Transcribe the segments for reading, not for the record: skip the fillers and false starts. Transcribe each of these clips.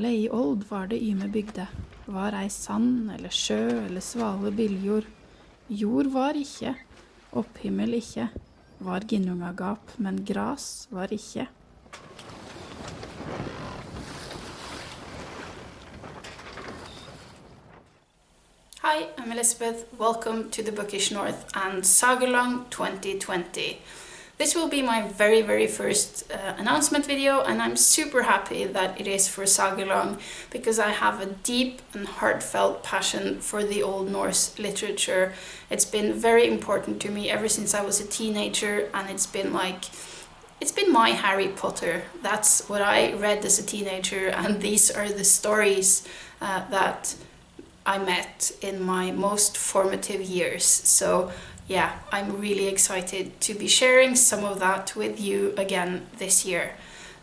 Dale I Old var det yme bygde. Var ei sand, eller sjø, eller svale biljord. Jord var ikke, opphimmel ikke. Var ginnungagap, men gras var ikke. Hi, I'm Elizabeth. Welcome to the Bookish North and Sagalong 2020. This will be my very first announcement video, and I'm super happy that it is for Sagalong because I have a deep and heartfelt passion for the Old Norse literature. It's been very important to me ever since I was a teenager, and it's been my Harry Potter. That's what I read as a teenager, and these are the stories that I met in my most formative years. So yeah, I'm really excited to be sharing some of that with you again this year.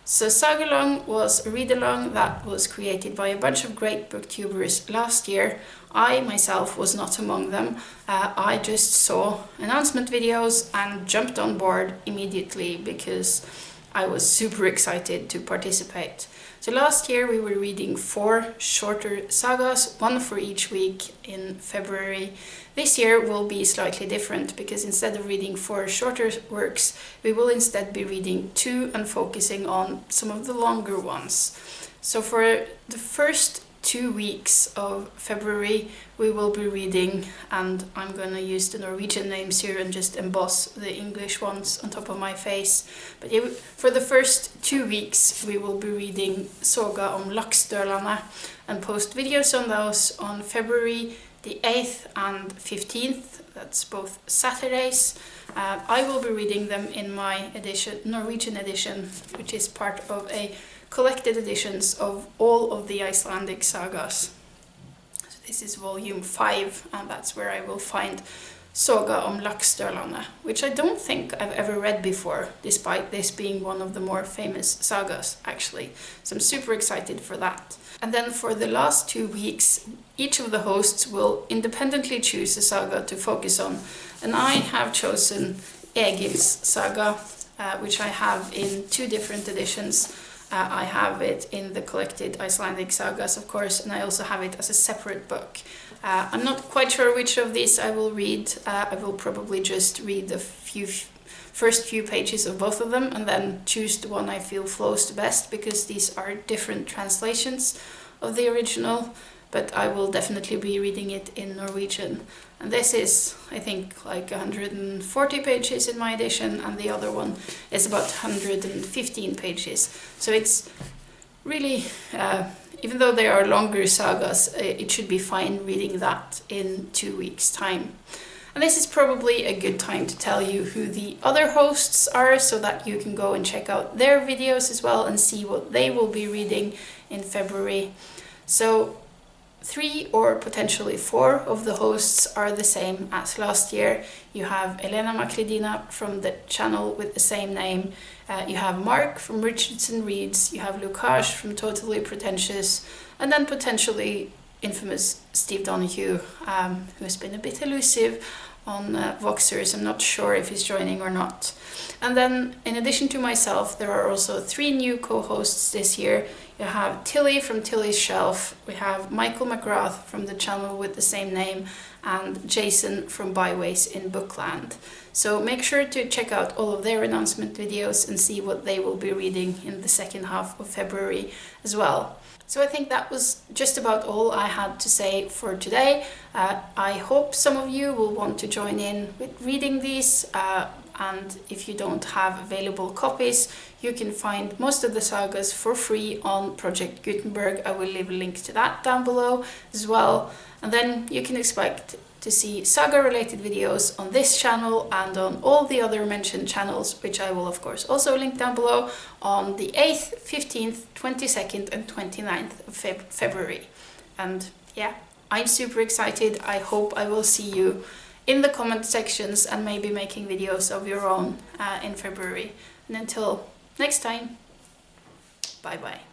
So Sagalong was a read-along that was created by a bunch of great booktubers last year. I myself was not among them. I just saw announcement videos and jumped on board immediately because I was super excited to participate. So last year we were reading 4 shorter sagas, 1 for each week in February. This year will be slightly different because instead of reading 4 shorter works, we will instead be reading 2 and focusing on some of the longer ones. So for the first 2 weeks of February we will be reading, and I'm going to use the Norwegian names here and just emboss the English ones on top of my face. But for the first 2 weeks we will be reading Saga om Laxdæla and post videos on those on February the 8th and 15th. That's both Saturdays. I will be reading them in my Norwegian edition, which is part of a collected editions of all of the Icelandic sagas. So this is volume 5, and that's where I will find Saga om Laxdæla, which I don't think I've ever read before, despite this being one of the more famous sagas actually. So I'm super excited for that. And then for the last 2 weeks, each of the hosts will independently choose a saga to focus on. And I have chosen Egil's saga, which I have in 2 different editions. I have it in the collected Icelandic sagas, of course, and I also have it as a separate book. I'm not quite sure which of these I will read. I will probably just read the first few pages of both of them and then choose the one I feel flows the best, because these are different translations of the original, but I will definitely be reading it in Norwegian. And this is, I think, like 140 pages in my edition, and the other one is about 115 pages. So it's really, even though they are longer sagas, it should be fine reading that in 2 weeks' time. And this is probably a good time to tell you who the other hosts are, so that you can go and check out their videos as well and see what they will be reading in February. So 3 or potentially 4 of the hosts are the same as last year. You have Elena Makridina from the channel with the same name. You have Mark from Richardson Reads. You have Lukas from Totally Pretentious. And then potentially infamous Steve Donoghue, who has been a bit elusive on Voxers. I'm not sure if he's joining or not. And then, in addition to myself, there are also 3 new co-hosts this year. You have Tilly from Tilly's Shelf, we have Michael McGrath from the channel with the same name, and Jason from Byways in Bookland. So make sure to check out all of their announcement videos and see what they will be reading in the second half of February as well. So I think that was just about all I had to say for today. I hope some of you will want to join in with reading these, and if you don't have available copies, you can find most of the sagas for free on Project Gutenberg. I will leave a link to that down below as well. And then you can expect to see saga-related videos on this channel and on all the other mentioned channels, which I will of course also link down below, on the 8th, 15th, 22nd and 29th of February. And yeah, I'm super excited. I hope I will see you in the comment sections and maybe making videos of your own in February. And until next time, bye bye.